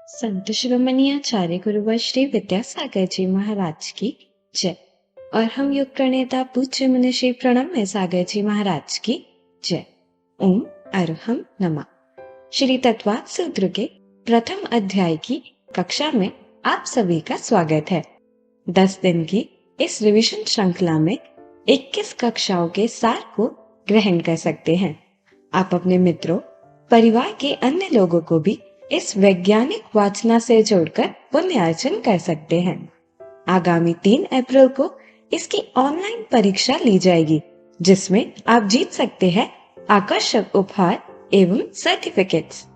संत शिरोमणि आचार्य गुरुवर श्री विद्यासागर जी महाराज की जय। और हम योग प्रणेता पूज्य मुनि श्री प्रणम्य सागर जी महाराज की जय। ओम अरहम नमः। श्री तत्वाद सूत्र के प्रथम अध्याय की कक्षा में आप सभी का स्वागत है। 10 दिन की इस रिवीजन श्रृंखला में 21 कक्षाओं के सार को ग्रहण कर सकते हैं। आप अपने मित्रों, परिवार के अन्य लोगों को भी इस वैज्ञानिक वाचना से जोड़कर पुण्य अर्जन कर सकते हैं। आगामी 3 अप्रैल को इसकी ऑनलाइन परीक्षा ली जाएगी, जिसमें आप जीत सकते हैं आकर्षक उपहार एवं सर्टिफिकेट्स।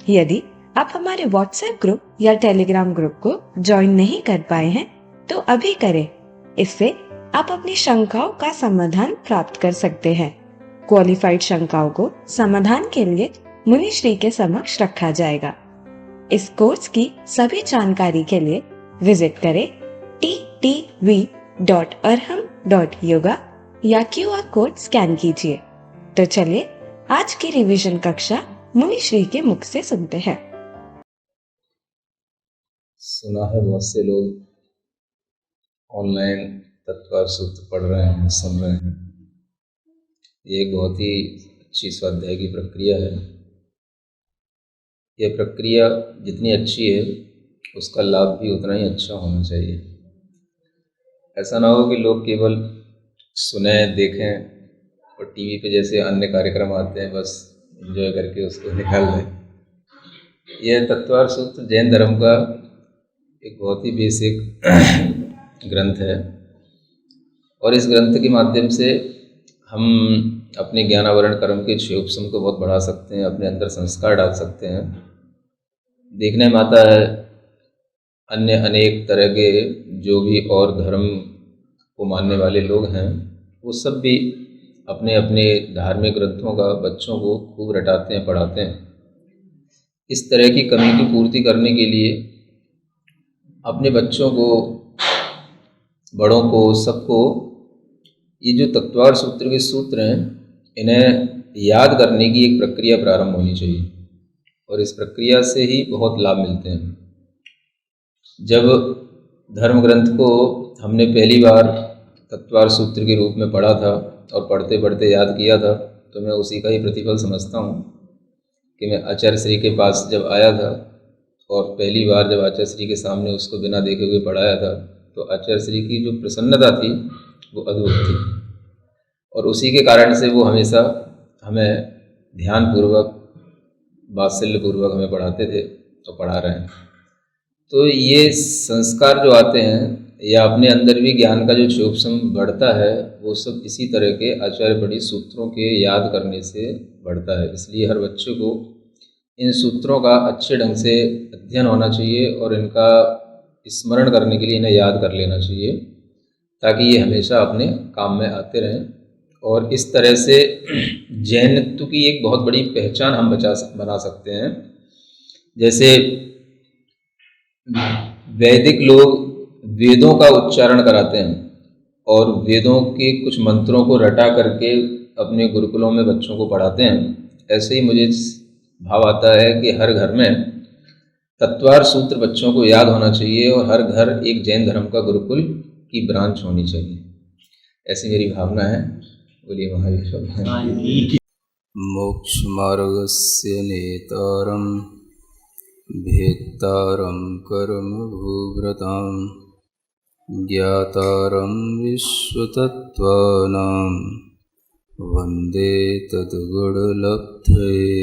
यदि आप हमारे व्हाट्सएप ग्रुप या टेलीग्राम ग्रुप को ज्वाइन नहीं कर पाए हैं तो अभी करें। इससे आप अपनी शंकाओं का समाधान प्राप्त कर सकते हैं। क्वालिफाइड शंकाओं को समाधान के लिए मुनि श्री के समक्ष रखा जाएगा। इस कोर्स की सभी जानकारी के लिए विजिट करें ttv.arham.yoga या QR कोड स्कैन कीजिए। तो चलिए आज की रिवीजन कक्षा मुनि श्री के मुख से सुनते हैं। सुना है बहुत से लोग ऑनलाइन तत्वार सूत्र पढ़ रहे हैं, सुन रहे हैं। ये एक बहुत ही अच्छी स्वाध्याय की प्रक्रिया है। यह प्रक्रिया जितनी अच्छी है उसका लाभ भी उतना ही अच्छा होना चाहिए। ऐसा ना हो कि लोग केवल सुने देखें और टीवी पे जैसे अन्य कार्यक्रम आते हैं बस एंजॉय करके उसको निकाल दें। यह तत्वार सूत्र जैन धर्म का एक बहुत ही बेसिक ग्रंथ है और इस ग्रंथ के माध्यम से हम अपने ज्ञानावरण कर्म के क्षयोपशम को बहुत बढ़ा सकते हैं, अपने अंदर संस्कार डाल सकते हैं। देखने में आता है अन्य अनेक तरह के जो भी और धर्म को मानने वाले लोग हैं वो सब भी अपने अपने धार्मिक ग्रंथों का बच्चों को खूब रटाते हैं, पढ़ाते हैं। इस तरह की कमी की पूर्ति करने के लिए अपने बच्चों को, बड़ों को, सबको ये जो तत्वार सूत्र के सूत्र हैं इन्हें याद करने की एक प्रक्रिया प्रारंभ होनी चाहिए और इस प्रक्रिया से ही बहुत लाभ मिलते हैं। जब धर्म ग्रंथ को हमने पहली बार तत्वार सूत्र के रूप में पढ़ा था और पढ़ते पढ़ते याद किया था तो मैं उसी का ही प्रतिफल समझता हूँ कि मैं आचार्य श्री के पास जब आया था और पहली बार जब आचार्य श्री के सामने उसको बिना देखे हुए पढ़ाया था तो आचार्य श्री की जो प्रसन्नता थी वो अद्भुत थी और उसी के कारण से वो हमेशा हमें ध्यानपूर्वक, वात्सल्यपूर्वक हमें पढ़ाते थे तो पढ़ा रहे हैं। तो ये संस्कार जो आते हैं या अपने अंदर भी ज्ञान का जो क्षयोपशम बढ़ता है वो सब इसी तरह के आचार्य पढ़ी सूत्रों के याद करने से बढ़ता है। इसलिए हर बच्चे को इन सूत्रों का अच्छे ढंग से अध्ययन होना चाहिए और इनका स्मरण करने के लिए इन्हें याद कर लेना चाहिए ताकि ये हमेशा अपने काम में आते रहें। और इस तरह से जैनत्व की एक बहुत बड़ी पहचान हम बना सकते हैं। जैसे वैदिक लोग वेदों का उच्चारण कराते हैं और वेदों के कुछ मंत्रों को रटा करके अपने गुरुकुलों में बच्चों को पढ़ाते हैं। ऐसे ही मुझे भाव आता है कि हर घर में तत्वार सूत्र बच्चों को याद होना चाहिए और हर घर एक जैन धर्म का गुरुकुल की ब्रांच होनी चाहिए। ऐसी मेरी भावना है। बोलिए महावीर। मोक्ष मार्गस्य नेतारं भेत्तारं कर्म भूव्रतां ज्ञातारं विश्वतत्त्वानां वन्दे तद्गुणलब्धये।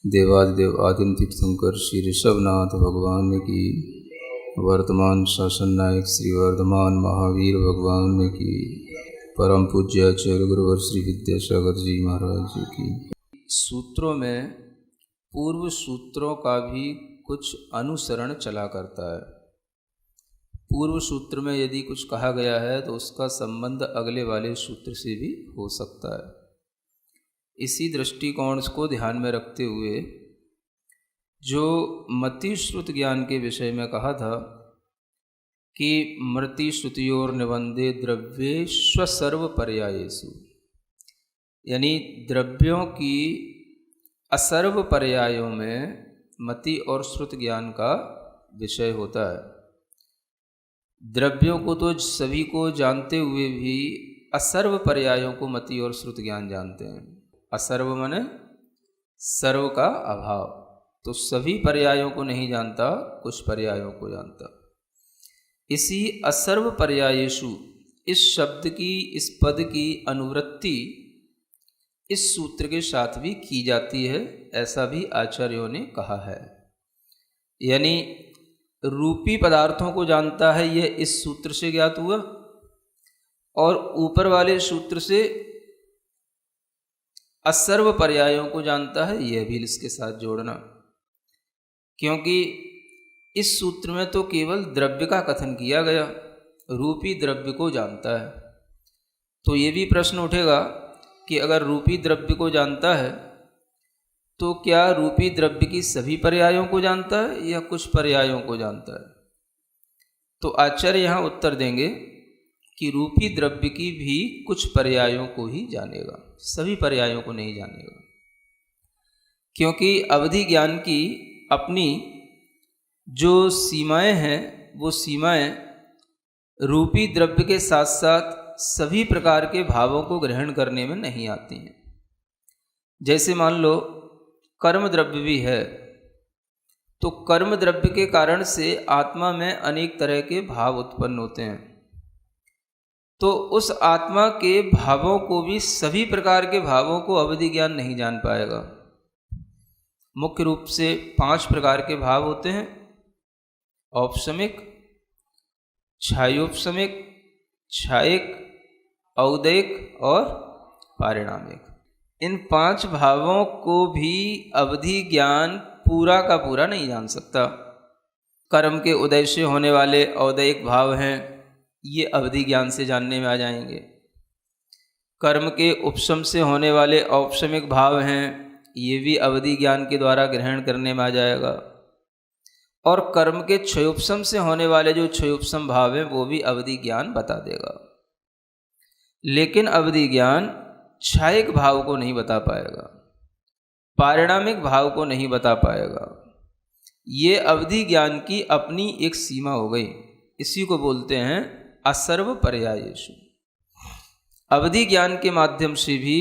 देवादिदेव आदिम तीर्थंकर श्री ऋषभनाथ भगवान की, वर्तमान शासन नायक श्री वर्धमान महावीर भगवान की, परम पूज्य आचार्य गुरुवर श्री विद्यासागर जी महाराज जी की। सूत्रों में पूर्व सूत्रों का भी कुछ अनुसरण चला करता है। पूर्व सूत्र में यदि कुछ कहा गया है तो उसका संबंध अगले वाले सूत्र से भी हो सकता है। इसी दृष्टिकोण को ध्यान में रखते हुए जो मति श्रुत ज्ञान के विषय में कहा था कि मृति श्रुतियोर निबंधे द्रव्ये स्वसर्व पर्यायेषु, यानी द्रव्यों की असर्व पर्यायों में मति और श्रुत ज्ञान का विषय होता है। द्रव्यों को तो सभी को जानते हुए भी असर्व पर्यायों को मति और श्रुत ज्ञान जानते हैं। असर्व माने सर्व का अभाव, तो सभी पर्यायों को नहीं जानता, कुछ पर्यायों को जानता। इसी असर्व पर्यायेषु इस शब्द की, इस पद की अनुवृत्ति इस सूत्र के साथ भी की जाती है, ऐसा भी आचार्यों ने कहा है। यानी रूपी पदार्थों को जानता है, यह इस सूत्र से ज्ञात हुआ, और ऊपर वाले सूत्र से असर्व पर्यायों को जानता है, यह भी इसके साथ जोड़ना। क्योंकि इस सूत्र में तो केवल द्रव्य का कथन किया गया, रूपी द्रव्य को जानता है। तो ये भी प्रश्न उठेगा कि अगर रूपी द्रव्य को जानता है तो क्या रूपी द्रव्य की सभी पर्यायों को जानता है या कुछ पर्यायों को जानता है? तो आचार्य यहाँ उत्तर देंगे कि रूपी द्रव्य की भी कुछ पर्यायों को ही जानेगा, सभी पर्यायों को नहीं जानेगा। क्योंकि अवधि ज्ञान की अपनी जो सीमाएं हैं, वो सीमाएं रूपी द्रव्य के साथ साथ सभी प्रकार के भावों को ग्रहण करने में नहीं आती हैं। जैसे मान लो कर्म द्रव्य भी है, तो कर्म द्रव्य के कारण से आत्मा में अनेक तरह के भाव उत्पन्न होते हैं। तो उस आत्मा के भावों को भी, सभी प्रकार के भावों को अवधि ज्ञान नहीं जान पाएगा। मुख्य रूप से 5 प्रकार के भाव होते हैं: औपशमिक, छायोपशमिक, छायिक, औदैक और पारिणामिक। इन 5 भावों को भी अवधि ज्ञान पूरा का पूरा नहीं जान सकता। कर्म के उदय से होने वाले औदैक भाव हैं, ये अवधि ज्ञान से जानने में आ जाएंगे। कर्म के उपशम से होने वाले औपशमिक भाव हैं, ये भी अवधि ज्ञान के द्वारा ग्रहण करने में आ जाएगा। और कर्म के क्षयोपशम से होने वाले जो क्षयोपशम भाव हैं, वो भी अवधि ज्ञान बता देगा। लेकिन अवधि ज्ञान छायिक भाव को नहीं बता पाएगा, पारिणामिक भाव को नहीं बता पाएगा। ये अवधि ज्ञान की अपनी एक सीमा हो गई। इसी को बोलते हैं असर्व पर्यायेषु। अवधि ज्ञान के माध्यम से भी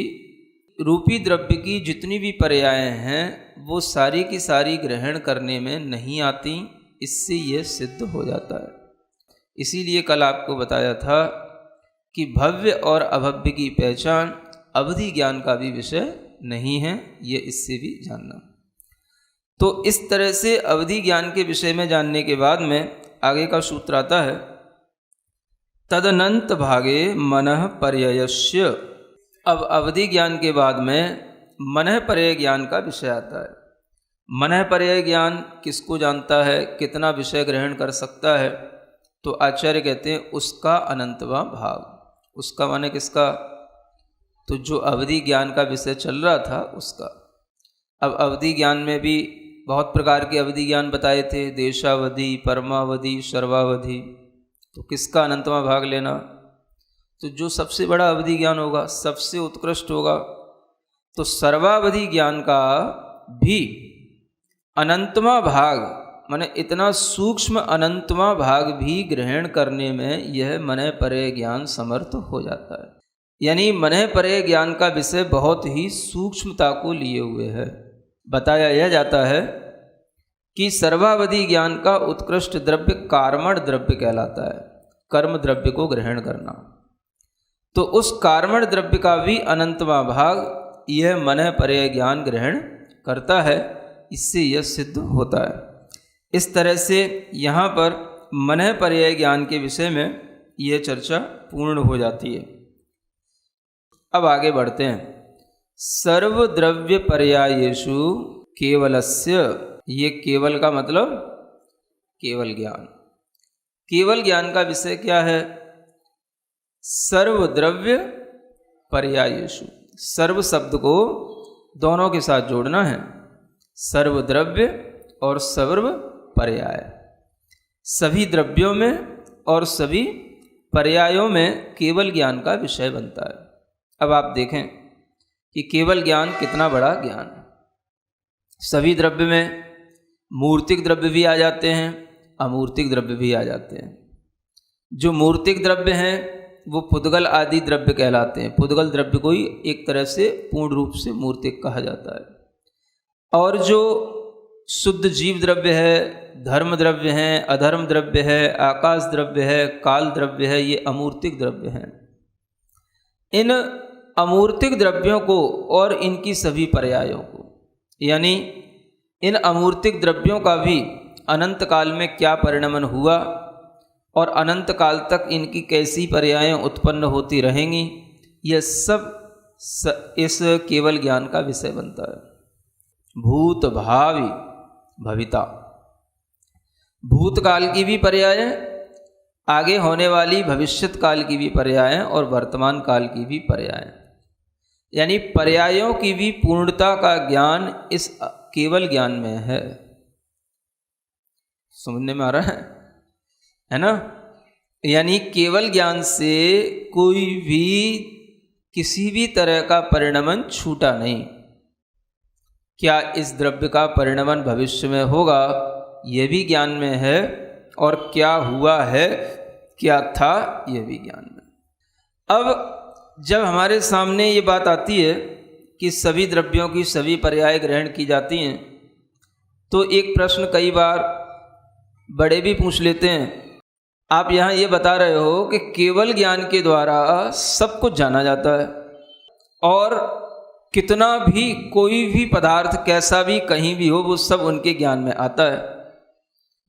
रूपी द्रव्य की जितनी भी पर्याय हैं, वो सारी की सारी ग्रहण करने में नहीं आती। इससे यह सिद्ध हो जाता है। इसीलिए कल आपको बताया था कि भव्य और अभव्य की पहचान अवधि ज्ञान का भी विषय नहीं है, ये इससे भी जानना। तो इस तरह से अवधि ज्ञान के विषय में जानने के बाद में आगे का सूत्र आता है, तदनंत भागे मनः पर्ययस्य। अब अवधि ज्ञान के बाद में मनः पर्यय ज्ञान का विषय आता है। मनः पर्यय ज्ञान किसको जानता है, कितना विषय ग्रहण कर सकता है? तो आचार्य कहते हैं उसका अनंतवां भाग। उसका माने किसका? तो जो अवधि ज्ञान का विषय चल रहा था उसका। अब अवधि ज्ञान में भी बहुत प्रकार के अवधि ज्ञान बताए थे, देशावधि, परमावधि, सर्वावधि। तो किसका अनंतवां भाग लेना? तो जो सबसे बड़ा अवधि ज्ञान होगा, सबसे उत्कृष्ट होगा। तो सर्वावधि ज्ञान का भी अनंतवां भाग, माने इतना सूक्ष्म अनंतवां भाग भी ग्रहण करने में यह मनः पर्यय ज्ञान समर्थ हो जाता है। यानी मनः पर्यय ज्ञान का विषय बहुत ही सूक्ष्मता को लिए हुए है। बताया यह जाता है कि सर्वावधि ज्ञान का उत्कृष्ट द्रव्य कार्मण द्रव्य कहलाता है, कर्म द्रव्य को ग्रहण करना। तो उस कार्मण द्रव्य का भी अनंतवां भाग यह मनः पर्यय ज्ञान ग्रहण करता है। इससे यह सिद्ध होता है। इस तरह से यहाँ पर मनः पर्यय ज्ञान के विषय में यह चर्चा पूर्ण हो जाती है। अब आगे बढ़ते हैं। सर्वद्रव्य पर्यायेषु केवलस्य, ये केवल का मतलब केवल ज्ञान। केवल ज्ञान का विषय क्या है? सर्वद्रव्य पर्यायेषु। सर्व शब्द को दोनों के साथ जोड़ना है, सर्वद्रव्य और सर्व पर्याय। सभी द्रव्यों में और सभी पर्यायों में केवल ज्ञान का विषय बनता है। अब आप देखें कि केवल ज्ञान कितना बड़ा ज्ञान है। सभी द्रव्य में मूर्तिक द्रव्य भी आ जाते हैं, अमूर्तिक द्रव्य भी आ जाते हैं। जो मूर्तिक द्रव्य हैं वो पुद्गल आदि द्रव्य कहलाते हैं। पुद्गल द्रव्य को ही एक तरह से पूर्ण रूप से मूर्तिक कहा जाता है। और जो शुद्ध जीव द्रव्य है, धर्म द्रव्य हैं, अधर्म द्रव्य है, आकाश द्रव्य है, काल द्रव्य है, ये अमूर्तिक द्रव्य हैं। इन अमूर्तिक द्रव्यों को और इनकी सभी पर्यायों को, यानी इन अमूर्तिक द्रव्यों का भी अनंत काल में क्या परिणमन हुआ और अनंत काल तक इनकी कैसी पर्यायें उत्पन्न होती रहेंगी, यह सब इस केवल ज्ञान का विषय बनता है। भूत भावी भविता, भूतकाल की भी पर्यायें, आगे होने वाली भविष्यत काल की भी पर्यायें और वर्तमान काल की भी पर्यायें, यानी पर्यायों की भी पूर्णता का ज्ञान इस केवल ज्ञान में है। समझने में आ रहा है ना? यानी केवल ज्ञान से कोई भी किसी भी तरह का परिणमन छूटा नहीं। क्या इस द्रव्य का परिणमन भविष्य में होगा, यह भी ज्ञान में है, और क्या हुआ है, क्या था, यह भी ज्ञान में। अब जब हमारे सामने ये बात आती है कि सभी द्रव्यों की सभी पर्याय ग्रहण की जाती हैं, तो एक प्रश्न कई बार बड़े भी पूछ लेते हैं। आप यहाँ ये बता रहे हो कि केवल ज्ञान के द्वारा सब कुछ जाना जाता है, और कितना भी कोई भी पदार्थ कैसा भी कहीं भी हो वो सब उनके ज्ञान में आता है।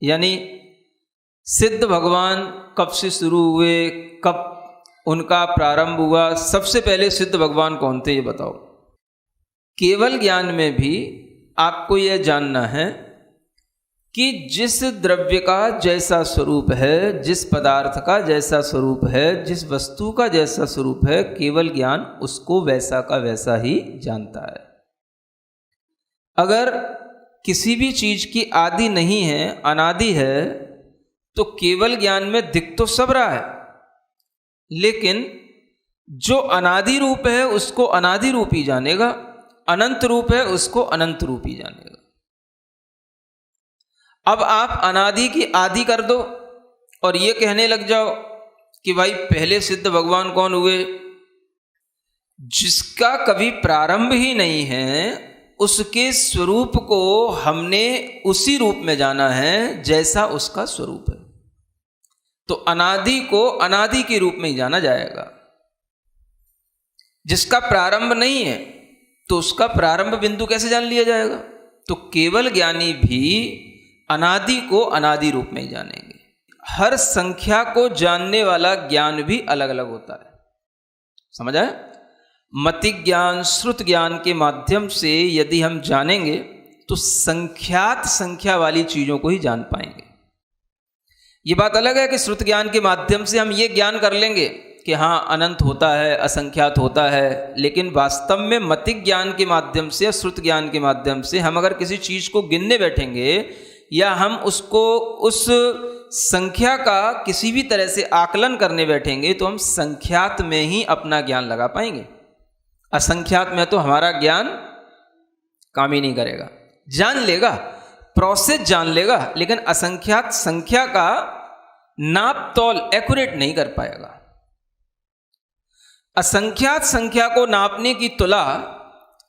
यानी सिद्ध भगवान कब से शुरू हुए, कब उनका प्रारंभ हुआ, सबसे पहले सिद्ध भगवान कौन थे ये बताओ। केवल ज्ञान में भी आपको यह जानना है कि जिस द्रव्य का जैसा स्वरूप है, जिस पदार्थ का जैसा स्वरूप है, जिस वस्तु का जैसा स्वरूप है, केवल ज्ञान उसको वैसा का वैसा ही जानता है। अगर किसी भी चीज की आदि नहीं है, अनादि है, तो केवल ज्ञान में दिख तो सब रहा है, लेकिन जो अनादि रूप है उसको अनादि रूप ही जानेगा, अनंत रूप है उसको अनंत रूप ही जानेगा। अब आप अनादि की आदि कर दो और ये कहने लग जाओ कि भाई पहले सिद्ध भगवान कौन हुए, जिसका कभी प्रारंभ ही नहीं है, उसके स्वरूप को हमने उसी रूप में जाना है जैसा उसका स्वरूप है। तो अनादि को अनादि के रूप में ही जाना जाएगा। जिसका प्रारंभ नहीं है तो उसका प्रारंभ बिंदु कैसे जान लिया जाएगा? तो केवल ज्ञानी भी अनादि को अनादि रूप में ही जानेंगे। हर संख्या को जानने वाला ज्ञान भी अलग अलग होता है, समझ आए? मतिक ज्ञान, श्रुत ज्ञान के माध्यम से यदि हम जानेंगे तो संख्यात संख्या वाली चीजों को ही जान पाएंगे। ये बात अलग है कि श्रुत ज्ञान के माध्यम से हम ये ज्ञान कर लेंगे कि हाँ अनंत होता है, असंख्यात होता है, लेकिन वास्तव में मतिक ज्ञान के माध्यम से, श्रुत ज्ञान के माध्यम से हम अगर किसी चीज को गिनने बैठेंगे या हम उसको उस संख्या का किसी भी तरह से आकलन करने बैठेंगे तो हम संख्यात में ही अपना ज्ञान लगा पाएंगे। असंख्यात में तो हमारा ज्ञान काम ही नहीं करेगा। जान लेगा, प्रोसेस जान लेगा, लेकिन असंख्यात संख्या का नाप तौल एक्यूरेट नहीं कर पाएगा। असंख्यात संख्या को नापने की तुला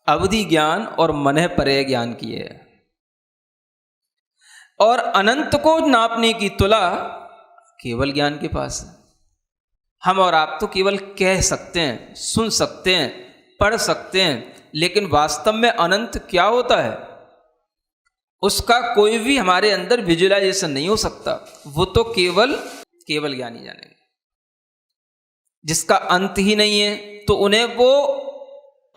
अवधि ज्ञान और मनः परय ज्ञान की है, और अनंत को नापने की तुला केवल ज्ञान के पास है। हम और आप तो केवल कह सकते हैं, सुन सकते हैं, पढ़ सकते हैं, लेकिन वास्तव में अनंत क्या होता है उसका कोई भी हमारे अंदर विजुअलाइजेशन नहीं हो सकता। वो तो केवल ज्ञानी जानेंगे। जिसका अंत ही नहीं है तो उन्हें वो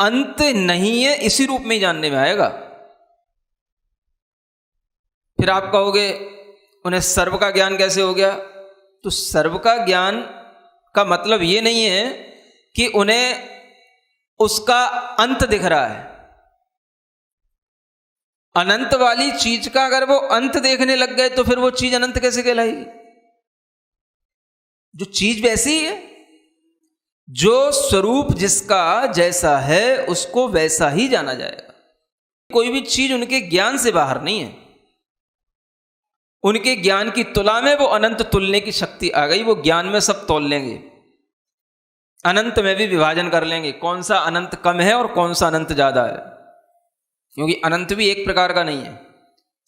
अंत नहीं है इसी रूप में ही जानने में आएगा। फिर आप कहोगे उन्हें सर्व का ज्ञान कैसे हो गया? तो सर्व का ज्ञान का मतलब ये नहीं है कि उन्हें उसका अंत दिख रहा है। अनंत वाली चीज का अगर वो अंत देखने लग गए तो फिर वो चीज अनंत कैसे कहलाएगी? जो चीज वैसी ही है, जो स्वरूप जिसका जैसा है उसको वैसा ही जाना जाएगा। कोई भी चीज उनके ज्ञान से बाहर नहीं है। उनके ज्ञान की तुला में वो अनंत तुलने की शक्ति आ गई। वो ज्ञान में सब तोल लेंगे, अनंत में भी विभाजन कर लेंगे, कौन सा अनंत कम है और कौन सा अनंत ज्यादा है। क्योंकि अनंत भी एक प्रकार का नहीं है,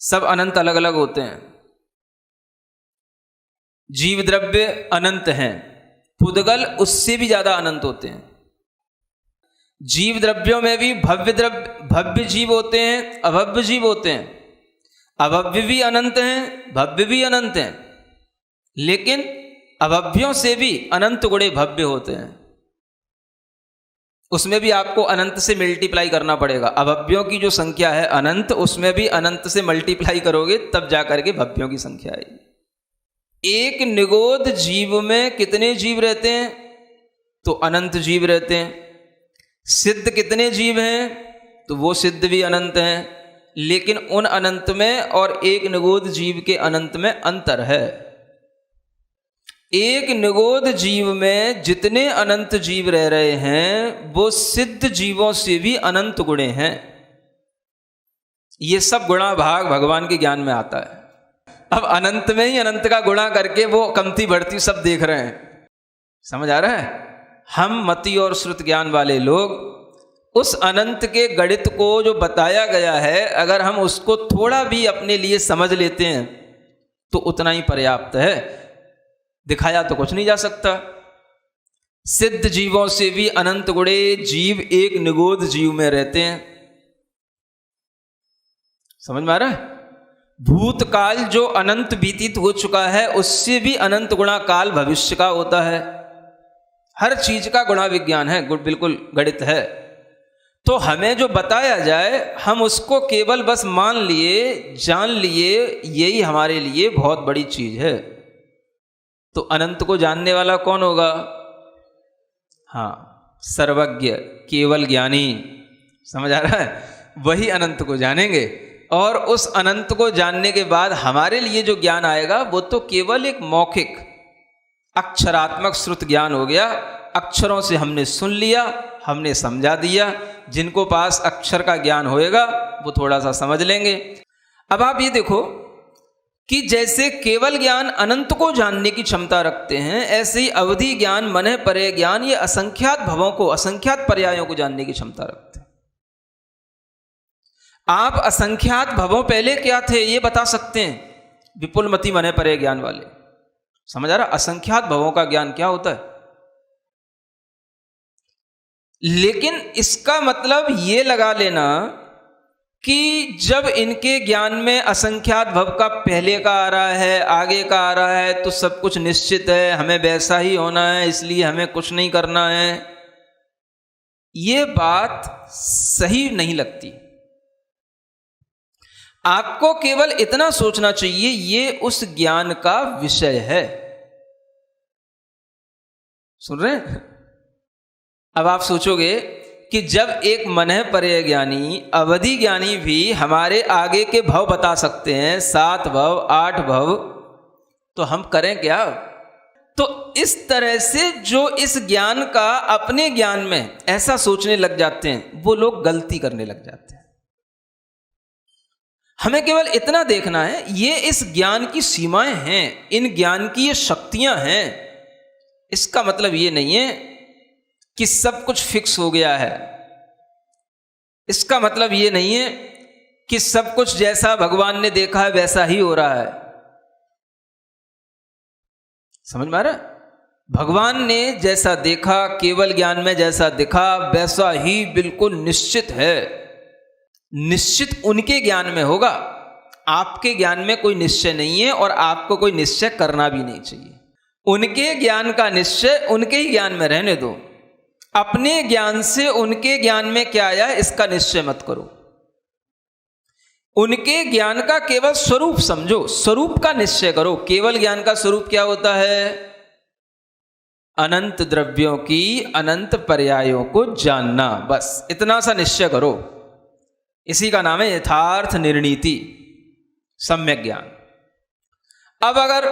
सब अनंत अलग अलग होते हैं। जीव द्रव्य अनंत हैं, पुद्गल उससे भी ज्यादा अनंत होते हैं। जीव द्रव्यों में भी भव्य जीव होते हैं, अभव्य जीव होते हैं। अभव्य भी अनंत हैं, भव्य भी अनंत हैं, लेकिन अभव्यों से भी अनंत गुणे भव्य होते हैं। उसमें भी आपको अनंत से मल्टीप्लाई करना पड़ेगा। अभव्यों की जो संख्या है अनंत, उसमें भी अनंत से मल्टीप्लाई करोगे तब जाकर के भव्यों की संख्या आएगी। एक निगोद जीव में कितने जीव रहते हैं? तो अनंत जीव रहते हैं। सिद्ध कितने जीव हैं? तो वो सिद्ध भी अनंत हैं, लेकिन उन अनंत में और एक निगोद जीव के अनंत में अंतर है। एक निगोद जीव में जितने अनंत जीव रह रहे हैं वो सिद्ध जीवों से भी अनंत गुणे हैं। ये सब गुणा भाग भगवान के ज्ञान में आता है। अब अनंत में ही अनंत का गुणा करके वो कमती बढ़ती सब देख रहे हैं। समझ आ रहा है? हम मति और श्रुत ज्ञान वाले लोग उस अनंत के गणित को जो बताया गया है, अगर हम उसको थोड़ा भी अपने लिए समझ लेते हैं तो उतना ही पर्याप्त है। दिखाया तो कुछ नहीं जा सकता। सिद्ध जीवों से भी अनंत गुणे जीव एक निगोद जीव में रहते हैं। समझ में आ रहा है? भूतकाल जो अनंत बीतित हो चुका है उससे भी अनंत गुणा काल भविष्य का होता है। हर चीज का गुणा विज्ञान है, बिल्कुल गणित है। तो हमें जो बताया जाए हम उसको केवल बस मान लिए, जान लिए, यही हमारे लिए बहुत बड़ी चीज है। तो अनंत को जानने वाला कौन होगा? हाँ, सर्वज्ञ केवल ज्ञानी। समझ आ रहा है? वही अनंत को जानेंगे। और उस अनंत को जानने के बाद हमारे लिए जो ज्ञान आएगा वो तो केवल एक मौखिक अक्षरात्मक श्रुत ज्ञान हो गया। अक्षरों से हमने सुन लिया, हमने समझा दिया। जिनको पास अक्षर का ज्ञान होएगा वो थोड़ा सा समझ लेंगे। अब आप ये देखो कि जैसे केवल ज्ञान अनंत को जानने की क्षमता रखते हैं, ऐसे ही अवधि ज्ञान, मने परे ज्ञान, ये असंख्यात भवों को, असंख्यात पर्यायों को जानने की क्षमता रखते हैं। आप असंख्यात भवों पहले क्या थे ये बता सकते हैं, विपुल मति मने परे ज्ञान वाले। समझ आ रहा? असंख्यात भवों का ज्ञान क्या होता है। लेकिन इसका मतलब ये लगा लेना कि जब इनके ज्ञान में असंख्यात भव का पहले का आ रहा है, आगे का आ रहा है, तो सब कुछ निश्चित है, हमें वैसा ही होना है, इसलिए हमें कुछ नहीं करना है, ये बात सही नहीं लगती। आपको केवल इतना सोचना चाहिए ये उस ज्ञान का विषय है। सुन रहे हैं? अब आप सोचोगे कि जब एक मनः परे ज्ञानी, अवधि ज्ञानी भी हमारे आगे के भव बता सकते हैं, 7 भव, 8 भव, तो हम करें क्या? तो इस तरह से जो इस ज्ञान का अपने ज्ञान में ऐसा सोचने लग जाते हैं वो लोग गलती करने लग जाते हैं। हमें केवल इतना देखना है ये इस ज्ञान की सीमाएं हैं, इन ज्ञान की ये शक्तियां हैं। इसका मतलब ये नहीं है कि सब कुछ फिक्स हो गया है। इसका मतलब ये नहीं है कि सब कुछ जैसा भगवान ने देखा है वैसा ही हो रहा है। समझ में आ रहा है? भगवान ने जैसा देखा, केवल ज्ञान में जैसा दिखा, वैसा ही बिल्कुल निश्चित है। निश्चित उनके ज्ञान में होगा, आपके ज्ञान में कोई निश्चय नहीं है और आपको कोई निश्चय करना भी नहीं चाहिए। उनके ज्ञान का निश्चय उनके ही ज्ञान में रहने दो। अपने ज्ञान से उनके ज्ञान में क्या आया इसका निश्चय मत करो। उनके ज्ञान का केवल स्वरूप समझो, स्वरूप का निश्चय करो। केवल ज्ञान का स्वरूप क्या होता है? अनंत द्रव्यों की अनंत पर्यायों को जानना, बस इतना सा निश्चय करो। इसी का नाम है यथार्थ निर्णीति, सम्यक ज्ञान। अब अगर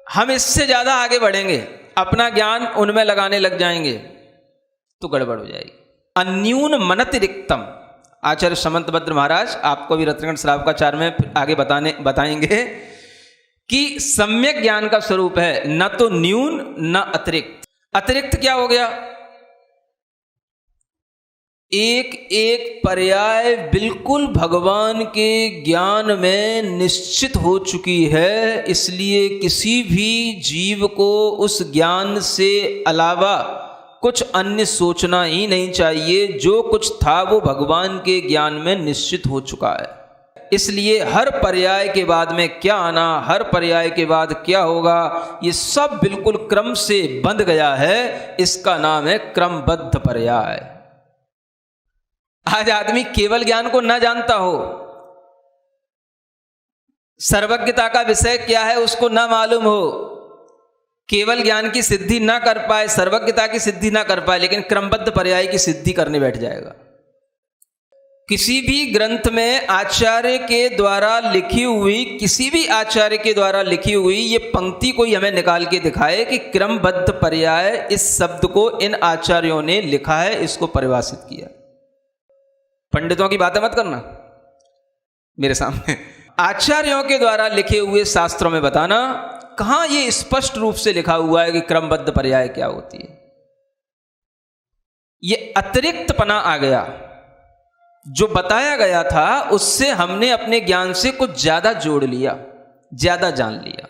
हम इससे ज्यादा आगे बढ़ेंगे, अपना ज्ञान उनमें लगाने लग जाएंगे तो गड़बड़ हो जाएगी। अन्यून मनतिरिक्तम, आचार्य समंतभद्र महाराज आपको भी रत्नगण श्रावकाचार्य में आगे बताएंगे कि सम्यक ज्ञान का स्वरूप है न तो न्यून न अतिरिक्त। अतिरिक्त क्या हो गया? एक एक पर्याय बिल्कुल भगवान के ज्ञान में निश्चित हो चुकी है, इसलिए किसी भी जीव को उस ज्ञान से अलावा कुछ अन्य सोचना ही नहीं चाहिए। जो कुछ था वो भगवान के ज्ञान में निश्चित हो चुका है, इसलिए हर पर्याय के बाद में क्या आना, हर पर्याय के बाद क्या होगा, ये सब बिल्कुल क्रम से बंध गया है। इसका नाम है क्रमबद्ध पर्याय। आज आदमी केवल ज्ञान को न जानता हो, सर्वज्ञता का विषय क्या है उसको न मालूम हो, केवल ज्ञान की सिद्धि ना कर पाए, सर्वज्ञता की सिद्धि ना कर पाए, लेकिन क्रमबद्ध पर्याय की सिद्धि करने बैठ जाएगा। किसी भी ग्रंथ में आचार्य के द्वारा लिखी हुई, किसी भी आचार्य के द्वारा लिखी हुई ये पंक्ति कोई हमें निकाल के दिखाए कि क्रमबद्ध पर्याय इस शब्द को इन आचार्यों ने लिखा है, इसको परिभाषित किया। पंडितों की बातें मत करना मेरे सामने, आचार्यों के द्वारा लिखे हुए शास्त्रों में बताना कहां ये स्पष्ट रूप से लिखा हुआ है कि क्रमबद्ध पर्याय क्या होती है। ये अतिरिक्तपना आ गया, जो बताया गया था उससे हमने अपने ज्ञान से कुछ ज्यादा जोड़ लिया, ज्यादा जान लिया।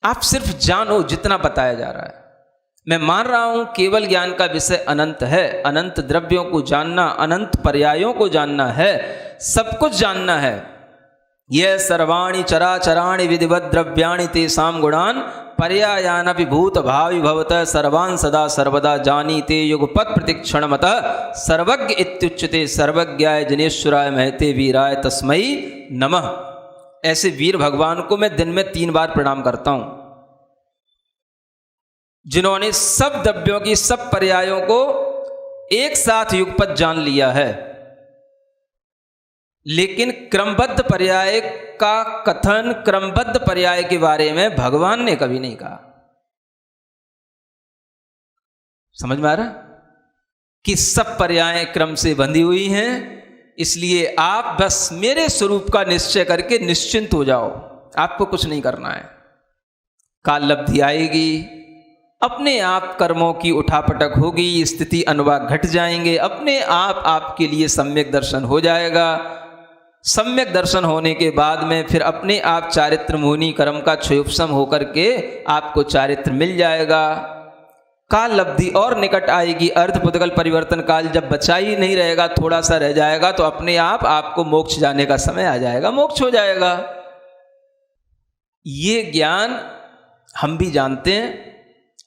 आप सिर्फ जानो जितना बताया जा रहा है। मैं मान रहा हूं केवल ज्ञान का विषय अनंत है, अनंत द्रव्यों को जानना, अनंत पर्यायों को जानना है, सब कुछ जानना है। ये सर्वाणि चराचराणि विधिवत द्रव्याणि तेषां गुणान् पर्यायानपि भूत भावि भवतः सर्वान् सदा सर्वदा जानीते युगपत् प्रतिक्षणमतः सर्वज्ञ इत्युच्यते सर्वज्ञाय जनेश्वराय महते वीराय तस्मै नमः। ऐसे वीर भगवान को मैं दिन में 3 बार प्रणाम करता हूं, जिन्होंने सब द्रव्यों की सब पर्यायों को एक साथ युगपत् जान लिया है, लेकिन क्रमबद्ध पर्याय का कथन, क्रमबद्ध पर्याय के बारे में भगवान ने कभी नहीं कहा। समझ में आ रहा कि सब पर्याय क्रम से बंधी हुई हैं, इसलिए आप बस मेरे स्वरूप का निश्चय करके निश्चिंत हो जाओ, आपको कुछ नहीं करना है। काल लब्धि आएगी, अपने आप कर्मों की उठापटक होगी, स्थिति अनुवाद घट जाएंगे, अपने आप आपके लिए सम्यक दर्शन हो जाएगा। सम्यक दर्शन होने के बाद में फिर अपने आप चारित्र मुनि कर्म का क्षयोपशम होकर के आपको चारित्र मिल जाएगा। काल लब्धि और निकट आएगी, अर्धपुद्गल परिवर्तन काल जब बचा ही नहीं रहेगा, थोड़ा सा रह जाएगा, तो अपने आप आपको मोक्ष जाने का समय आ जाएगा, मोक्ष हो जाएगा। ये ज्ञान हम भी जानते हैं,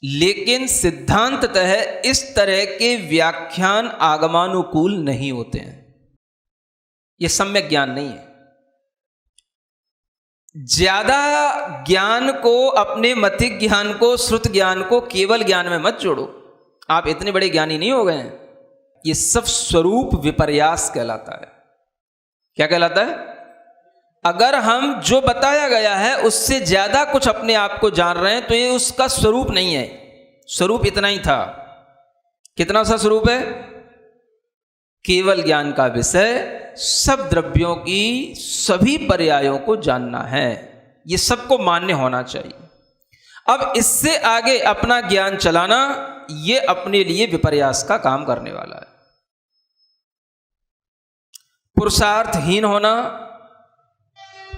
लेकिन सिद्धांततः इस तरह के व्याख्यान आगमानुकूल नहीं होते हैं। यह सम्यक ज्ञान नहीं है। ज्यादा ज्ञान को, अपने मतिक ज्ञान को, श्रुत ज्ञान को केवल ज्ञान में मत जोड़ो। आप इतने बड़े ज्ञानी नहीं हो गए हैं। ये सब स्वरूप विपर्यास कहलाता है। क्या कहलाता है? अगर हम जो बताया गया है उससे ज्यादा कुछ अपने आप को जान रहे हैं तो ये उसका स्वरूप नहीं है। स्वरूप इतना ही था। कितना सा स्वरूप है? केवल ज्ञान का विषय सब द्रव्यों की सभी पर्यायों को जानना है, ये सबको मान्य होना चाहिए। अब इससे आगे अपना ज्ञान चलाना ये अपने लिए विपर्यास का काम करने वाला है। पुरुषार्थहीन होना,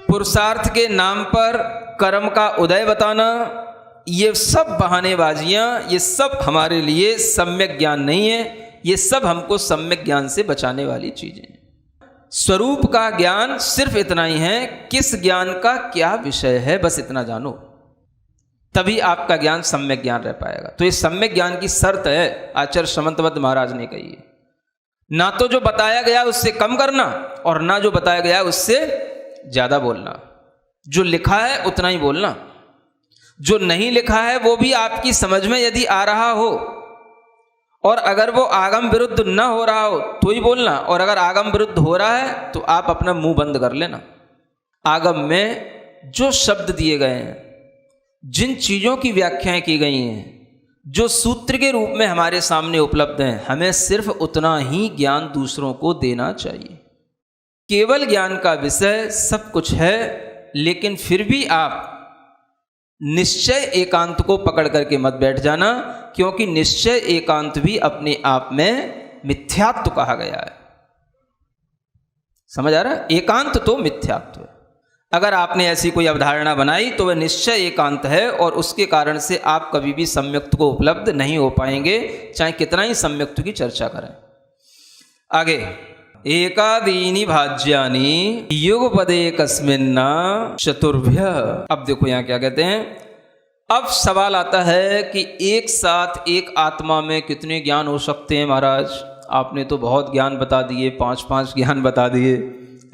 पुरुषार्थ के नाम पर कर्म का उदय बताना, ये सब बहानेबाजियां, ये सब हमारे लिए सम्यक ज्ञान नहीं है। ये सब हमको सम्यक ज्ञान से बचाने वाली चीजें हैं। स्वरूप का ज्ञान सिर्फ इतना ही है, किस ज्ञान का क्या विषय है, बस इतना जानो, तभी आपका ज्ञान सम्यक ज्ञान रह पाएगा। तो ये सम्यक ज्ञान की शर्त है, आचार्य समंतवत महाराज ने कही है। ना तो जो बताया गया उससे कम करना, और ना जो बताया गया उससे ज्यादा बोलना। जो लिखा है उतना ही बोलना, जो नहीं लिखा है वो भी आपकी समझ में यदि आ रहा हो, और अगर वो आगम विरुद्ध न हो रहा हो तो ही बोलना, और अगर आगम विरुद्ध हो रहा है तो आप अपना मुंह बंद कर लेना। आगम में जो शब्द दिए गए हैं, जिन चीजों की व्याख्याएं की गई हैं, जो सूत्र के रूप में हमारे सामने उपलब्ध हैं, हमें सिर्फ उतना ही ज्ञान दूसरों को देना चाहिए। केवल ज्ञान का विषय सब कुछ है, लेकिन फिर भी आप निश्चय एकांत को पकड़ करके मत बैठ जाना, क्योंकि निश्चय एकांत भी अपने आप में मिथ्यात्व कहा गया है। समझ आ रहा है? एकांत तो मिथ्यात्व है। अगर आपने ऐसी कोई अवधारणा बनाई तो वह निश्चय एकांत है, और उसके कारण से आप कभी भी सम्यक्त को उपलब्ध नहीं हो पाएंगे, चाहे कितना ही सम्यक्त की चर्चा करें। आगे, एकादीनि भाज्यानि युगपदे कस्मिन्ना चतुर्भ्य। अब देखो यहाँ क्या कहते हैं। अब सवाल आता है कि एक साथ एक आत्मा में कितने ज्ञान हो सकते हैं महाराज? आपने तो बहुत ज्ञान बता दिए, 5 ज्ञान बता दिए,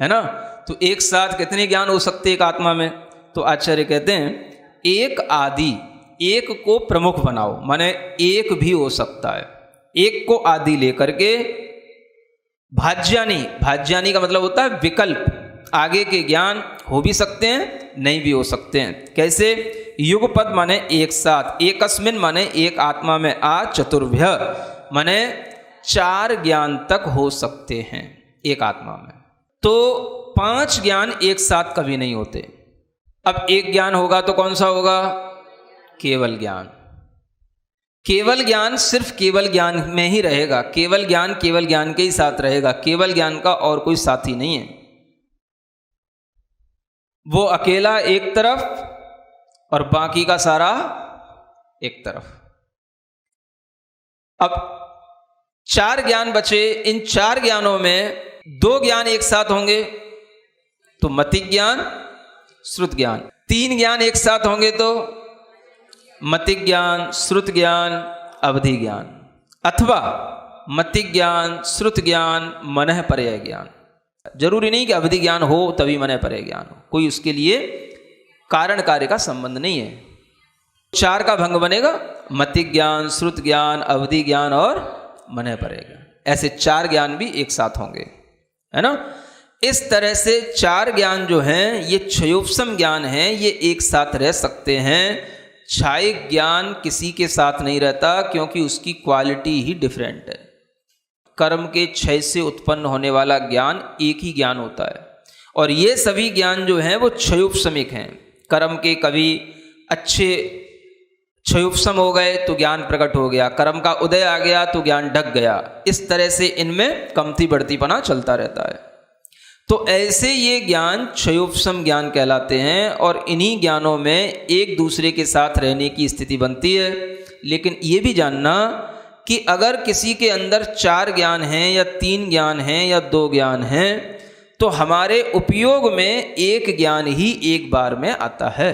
है ना? तो एक साथ कितने ज्ञान हो सकते हैं एक आत्मा में? तो आचार्य कहते हैं एक आदि, एक को प्रमुख बनाओ, माने एक भी हो सकता है। एक को आदि लेकर के भाज्यानि, भाज्यानि का मतलब होता है विकल्प, आगे के ज्ञान हो भी सकते हैं, नहीं भी हो सकते हैं। कैसे? युगपद माने एक साथ, एकस्मिन माने एक आत्मा में, आ चतुर्भ्य माने 4 ज्ञान तक हो सकते हैं एक आत्मा में। तो 5 ज्ञान एक साथ कभी नहीं होते। अब एक ज्ञान होगा तो कौन सा होगा? केवल ज्ञान। केवल ज्ञान सिर्फ केवल ज्ञान में ही रहेगा, केवल ज्ञान के ही साथ रहेगा, केवल ज्ञान का और कोई साथी नहीं है। वो अकेला एक तरफ और बाकी का सारा एक तरफ। अब 4 ज्ञान बचे, इन 4 ज्ञानों में 2 ज्ञान एक साथ होंगे तो मतिक ज्ञान, श्रुत ज्ञान। 3 ज्ञान एक साथ होंगे तो मतिक ज्ञान, श्रुत ज्ञान, अवधि ज्ञान, अथवा मतिक ज्ञान, श्रुत ज्ञान, मनः पर्यय ज्ञान। जरूरी नहीं कि अवधि ज्ञान हो तभी मनः पर्यय ज्ञान हो, कोई उसके लिए कारण कार्य का संबंध नहीं है। 4 का भंग बनेगा, मतिक ज्ञान, श्रुत ज्ञान, अवधि ज्ञान और मनः पर्यय ज्ञान। ऐसे 4 ज्ञान भी एक साथ होंगे, है ना? इस तरह से 4 ज्ञान जो हैं ये क्षयोपसम ज्ञान हैं, ये एक साथ रह सकते हैं। क्षायिक ज्ञान किसी के साथ नहीं रहता, क्योंकि उसकी क्वालिटी ही डिफरेंट है। कर्म के क्षय से उत्पन्न होने वाला ज्ञान एक ही ज्ञान होता है, और ये सभी ज्ञान जो हैं वो क्षयोपसमिक हैं। कर्म के कभी अच्छे क्षयोपसम हो गए तो ज्ञान प्रकट हो गया, कर्म का उदय आ गया तो ज्ञान ढक गया। इस तरह से इनमें कमती बढ़तीपना चलता रहता है। तो ऐसे ये ज्ञान क्षयोपसम ज्ञान कहलाते हैं, और इन्हीं ज्ञानों में एक दूसरे के साथ रहने की स्थिति बनती है। लेकिन ये भी जानना कि अगर किसी के अंदर 4 ज्ञान हैं या 3 ज्ञान हैं या 2 ज्ञान हैं, तो हमारे उपयोग में एक ज्ञान ही एक बार में आता है।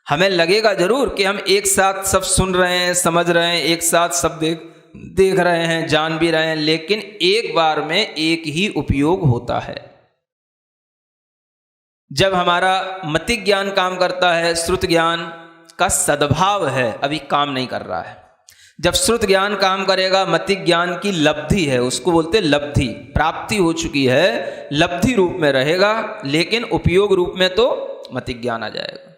हमें लगेगा जरूर कि हम एक साथ सब सुन रहे हैं, समझ रहे हैं, एक साथ सब देख रहे हैं, जान भी रहे हैं, लेकिन एक बार में एक ही उपयोग होता है। जब हमारा मतिक ज्ञान काम करता है, श्रुत ज्ञान का सद्भाव है, अभी काम नहीं कर रहा है। जब श्रुत ज्ञान काम करेगा, मतिक ज्ञान की लब्धि है, उसको बोलते लब्धि, प्राप्ति हो चुकी है, लब्धि रूप में रहेगा, लेकिन उपयोग रूप में तो मतिक ज्ञान आ जाएगा।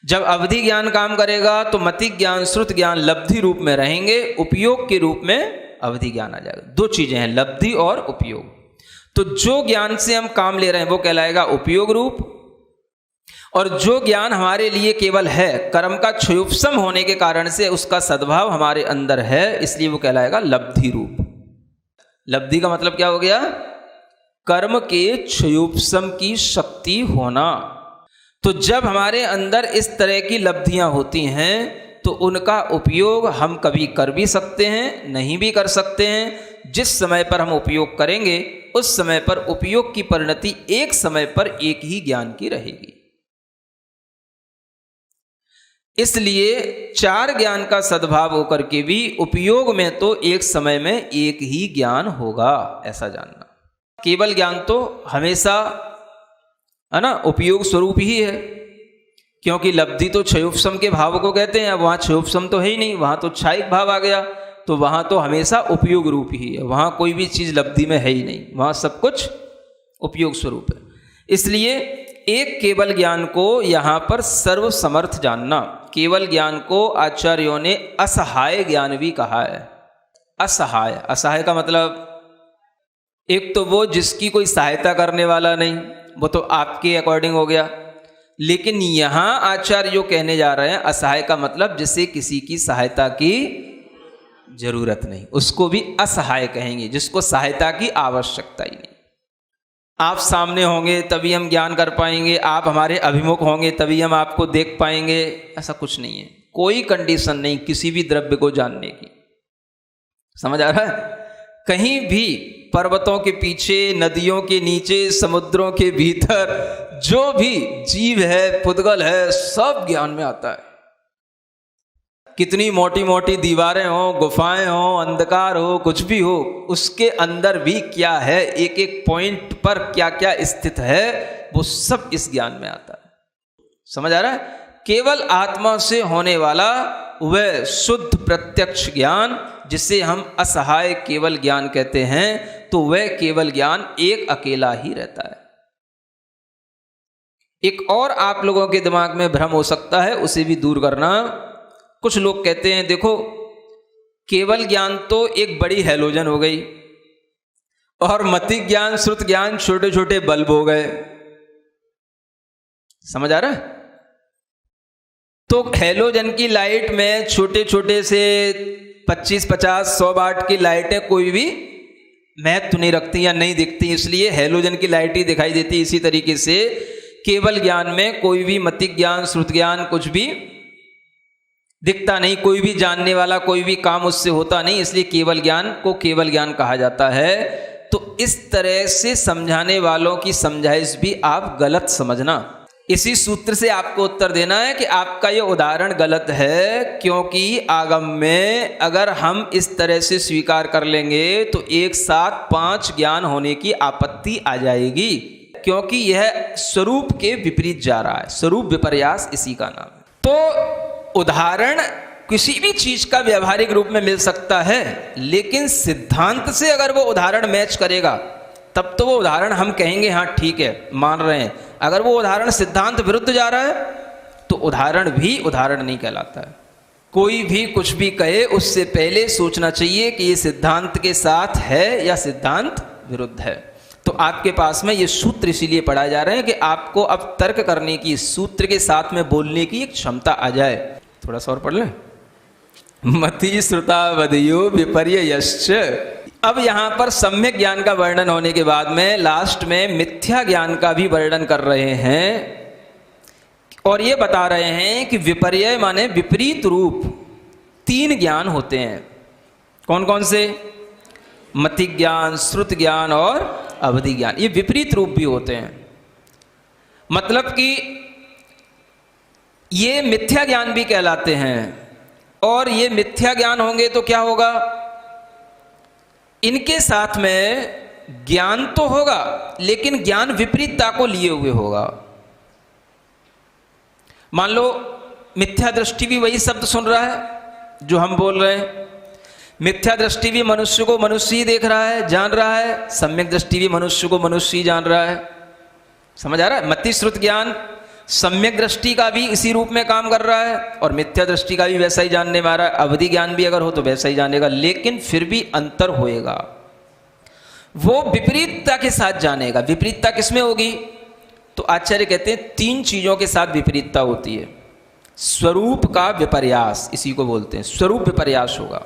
जब अवधि ज्ञान काम करेगा तो मतिक ज्ञान, श्रुत ज्ञान लब्धि रूप में रहेंगे, उपयोग के रूप में अवधि ज्ञान आ जाएगा। 2 चीजें हैं, लब्धि और उपयोग। तो जो ज्ञान से हम काम ले रहे हैं वो कहलाएगा उपयोग रूप, और जो ज्ञान हमारे लिए केवल है, कर्म का क्षयोपसम होने के कारण से उसका सद्भाव हमारे अंदर है, इसलिए वो कहलाएगा लब्धि रूप। लब्धि का मतलब क्या हो गया? कर्म के क्षयोपसम की शक्ति होना। तो जब हमारे अंदर इस तरह की लब्धियां होती हैं तो उनका उपयोग हम कभी कर भी सकते हैं, नहीं भी कर सकते हैं। जिस समय पर हम उपयोग करेंगे उस समय पर उपयोग की परिणति एक समय पर एक ही ज्ञान की रहेगी। इसलिए 4 ज्ञान का सद्भाव होकर के भी उपयोग में तो एक समय में एक ही ज्ञान होगा, ऐसा जानना। केवल ज्ञान तो हमेशा, है ना, उपयोग स्वरूप ही है, क्योंकि लब्धि तो क्षयोपसम के भाव को कहते हैं। अब वहाँ क्षयोपसम तो है ही नहीं, वहाँ तो क्षायिक भाव आ गया, तो वहाँ तो हमेशा उपयोग रूप ही है, वहाँ कोई भी चीज़ लब्धि में है ही नहीं, वहाँ सब कुछ उपयोग स्वरूप है। इसलिए एक केवल ज्ञान को यहाँ पर सर्वसमर्थ जानना। केवल ज्ञान को आचार्यों ने असहाय ज्ञान भी कहा है। असहाय, असहाय का मतलब एक तो वो जिसकी कोई सहायता करने वाला नहीं, वो तो आपके अकॉर्डिंग हो गया। लेकिन यहां आचार्य जो कहने जा रहे हैं, असहाय का मतलब जिसे किसी की सहायता की जरूरत नहीं, उसको भी असहाय कहेंगे, जिसको सहायता की आवश्यकता ही नहीं। आप सामने होंगे तभी हम ज्ञान कर पाएंगे, आप हमारे अभिमुख होंगे तभी हम आपको देख पाएंगे, ऐसा कुछ नहीं है। कोई कंडीशन नहीं किसी भी द्रव्य को जानने की। समझ आ रहा है? कहीं भी पर्वतों के पीछे, नदियों के नीचे, समुद्रों के भीतर जो भी जीव है, पुद्गल है, सब ज्ञान में आता है। कितनी मोटी मोटी दीवारें हो, गुफाएं हो, अंधकार हो, कुछ भी हो, उसके अंदर भी क्या है, एक एक पॉइंट पर क्या क्या स्थित है, वो सब इस ज्ञान में आता है। समझ आ रहा है? केवल आत्मा से होने वाला वह शुद्ध प्रत्यक्ष ज्ञान, जिसे हम असहाय केवल ज्ञान कहते हैं, तो वह केवल ज्ञान एक अकेला ही रहता है। एक और आप लोगों के दिमाग में भ्रम हो सकता है, उसे भी दूर करना। कुछ लोग कहते हैं देखो केवल ज्ञान तो एक बड़ी हैलोजन हो गई और मति ज्ञान, श्रुत ज्ञान छोटे छोटे बल्ब हो गए। समझ आ रहा है? तो हैलोजन की लाइट में छोटे छोटे से 25, 50, 100 वाट की लाइटें कोई भी महत्व नहीं रखती या नहीं दिखती, इसलिए हैलोजन की लाइट ही दिखाई देती। इसी तरीके से केवल ज्ञान में कोई भी मति ज्ञान, श्रुत ज्ञान कुछ भी दिखता नहीं, कोई भी जानने वाला, कोई भी काम उससे होता नहीं, इसलिए केवल ज्ञान को केवल ज्ञान कहा जाता है। तो इस तरह से समझाने वालों की समझाइश भी आप गलत समझना। इसी सूत्र से आपको उत्तर देना है कि आपका यह उदाहरण गलत है, क्योंकि आगम में अगर हम इस तरह से स्वीकार कर लेंगे तो एक साथ 5 ज्ञान होने की आपत्ति आ जाएगी, क्योंकि यह स्वरूप के विपरीत जा रहा है। स्वरूप विपर्यास इसी का नाम है। तो उदाहरण किसी भी चीज का व्यवहारिक रूप में मिल सकता है, लेकिन सिद्धांत से अगर वो उदाहरण मैच करेगा तब तो वो उदाहरण हम कहेंगे हाँ ठीक है, मान रहे हैं। अगर वो उदाहरण सिद्धांत विरुद्ध जा रहा है तो उदाहरण भी उदाहरण नहीं कहलाता है। कोई भी कुछ भी कहे उससे पहले सोचना चाहिए कि ये सिद्धांत के साथ है या सिद्धांत विरुद्ध है। तो आपके पास में ये सूत्र इसीलिए पढ़ाए जा रहे हैं कि आपको अब तर्क करने की, सूत्र के साथ में बोलने की एक क्षमता आ जाए। थोड़ा सा और पढ़ लें। मति श्रुतावधियो विपर्ययश्च। अब यहां पर सम्यक ज्ञान का वर्णन होने के बाद में लास्ट में मिथ्या ज्ञान का भी वर्णन कर रहे हैं, और ये बता रहे हैं कि विपर्यय माने विपरीत रूप 3 ज्ञान होते हैं। कौन कौन से? मति ज्ञान, श्रुत ज्ञान और अवधि ज्ञान। ये विपरीत रूप भी होते हैं, मतलब कि ये मिथ्या ज्ञान भी कहलाते हैं। और ये मिथ्या ज्ञान होंगे तो क्या होगा? इनके साथ में ज्ञान तो होगा, लेकिन ज्ञान विपरीतता को लिए हुए होगा। मान लो मिथ्या दृष्टि भी वही शब्द सुन रहा है जो हम बोल रहे हैं। मिथ्या दृष्टि भी मनुष्य को मनुष्य ही देख रहा है, जान रहा है। सम्यक दृष्टि भी मनुष्य को मनुष्य ही जान रहा है। समझ आ रहा है? मति श्रुत ज्ञान सम्यक दृष्टि का भी इसी रूप में काम कर रहा है और मिथ्या दृष्टि का भी वैसा ही जानने वाला है। अवधि ज्ञान भी अगर हो तो वैसा ही जानेगा, लेकिन फिर भी अंतर होएगा। वो विपरीतता के साथ जानेगा। विपरीतता किसमें होगी? तो आचार्य कहते हैं 3 चीजों के साथ विपरीतता होती है। स्वरूप का विपर्यास, इसी को बोलते हैं, स्वरूप विपर्यास होगा।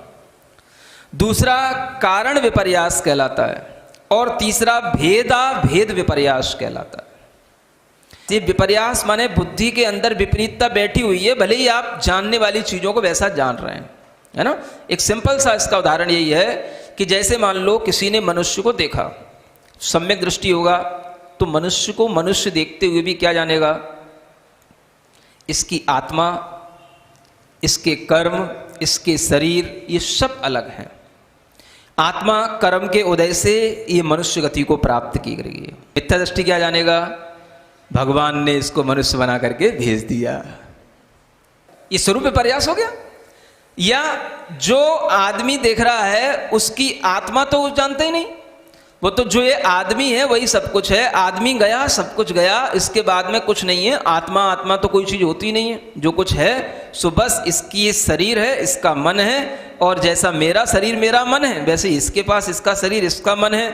दूसरा कारण विपर्यास कहलाता है, और तीसरा भेदा भेद विपर्यास कहलाता है। ये विपर्यास माने बुद्धि के अंदर विपरीतता बैठी हुई है, भले ही आप जानने वाली चीजों को वैसा जान रहे हैं, है ना। एक सिंपल सा इसका उदाहरण यही है कि जैसे मान लो किसी ने मनुष्य को देखा, सम्यक दृष्टि होगा तो मनुष्य को मनुष्य देखते हुए भी क्या जानेगा? इसकी आत्मा, इसके कर्म, इसके शरीर, ये सब अलग हैं। आत्मा कर्म के उदय से ये मनुष्य गति को प्राप्त की गई है। मिथ्या दृष्टि क्या जानेगा? भगवान ने इसको मनुष्य बना करके भेज दिया। ये स्वरूप विपर्यास हो गया। या जो आदमी देख रहा है उसकी आत्मा तो वो जानते ही नहीं, वो तो जो ये आदमी है वही सब कुछ है। आदमी गया, सब कुछ गया, इसके बाद में कुछ नहीं है। आत्मा आत्मा तो कोई चीज होती नहीं है। जो कुछ है सो बस इसकी ये शरीर है, इसका मन है, और जैसा मेरा शरीर मेरा मन है वैसे इसके पास इसका शरीर इसका मन है।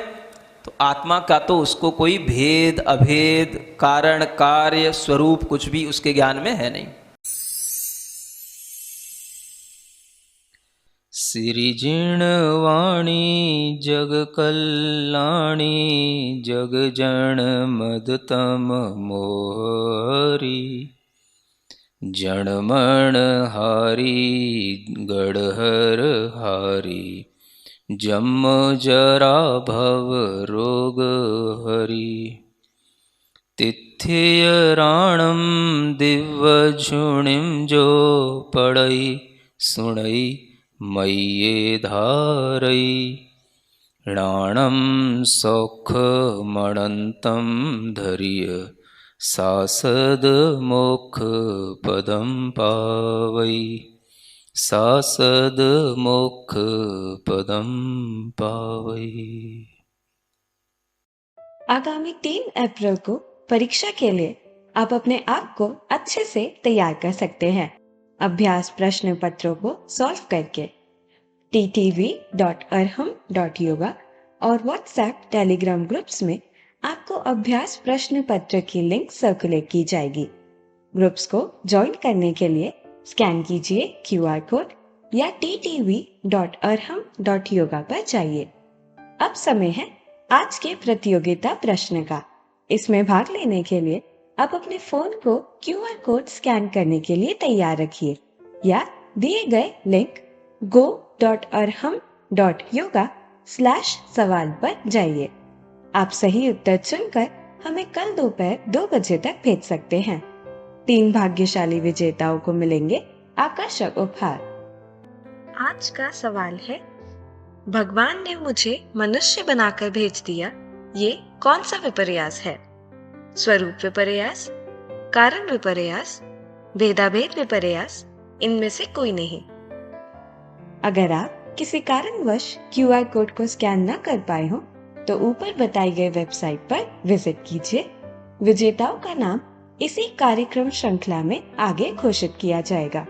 तो आत्मा का तो उसको कोई भेद अभेद कारण कार्य स्वरूप कुछ भी उसके ज्ञान में है नहीं। सिरिजिण वाणी जग कल्याणी जग जन मदतम मोहरी जणमण हारी गढ़हर हारी जम जरा भव रोग हरि तिथ्य राणम दिव्य झुणिम जो पड़ई सुणई मय्ये धारई राणम सौख मणंतम धर्य सासद मोक्ष पदम पावई सासद मोक्ष पदम पावई। आगामी 3 अप्रैल को परीक्षा के लिए आप अपने आप को अच्छे से तैयार कर सकते हैं। अभ्यास प्रश्न पत्रों को सॉल्व करके ttv.arham.yoga और व्हाट्सएप टेलीग्राम ग्रुप्स में आपको अभ्यास प्रश्न पत्र की लिंक सर्कुलेट की जाएगी। ग्रुप्स को ज्वाइन करने के लिए स्कैन कीजिए QR कोड या ttv.arham.yoga पर जाइए। अब समय है आज के प्रतियोगिता प्रश्न का। इसमें भाग लेने के लिए आप अपने फोन को QR कोड स्कैन करने के लिए तैयार रखिए या दिए गए लिंक go.arham.yoga/सवाल पर जाइए। आप सही उत्तर चुनकर हमें कल दोपहर 2 बजे तक भेज सकते हैं। 3 भाग्यशाली विजेताओं को मिलेंगे आकर्षक उपहार। आज का सवाल है, भगवान ने मुझे मनुष्य बनाकर भेज दिया, ये कौन सा विपर्यास है? स्वरूप विपर्यास, कारण विपर्यास, भेदाभेद विपर्यास, इनमें से कोई नहीं। अगर आप किसी कारणवश QR कोड को स्कैन न कर पाए हो तो ऊपर बताई गई वेबसाइट पर विजिट कीजिए। विजेताओं का नाम इसी कार्यक्रम श्रृंखला में आगे घोषित किया जाएगा।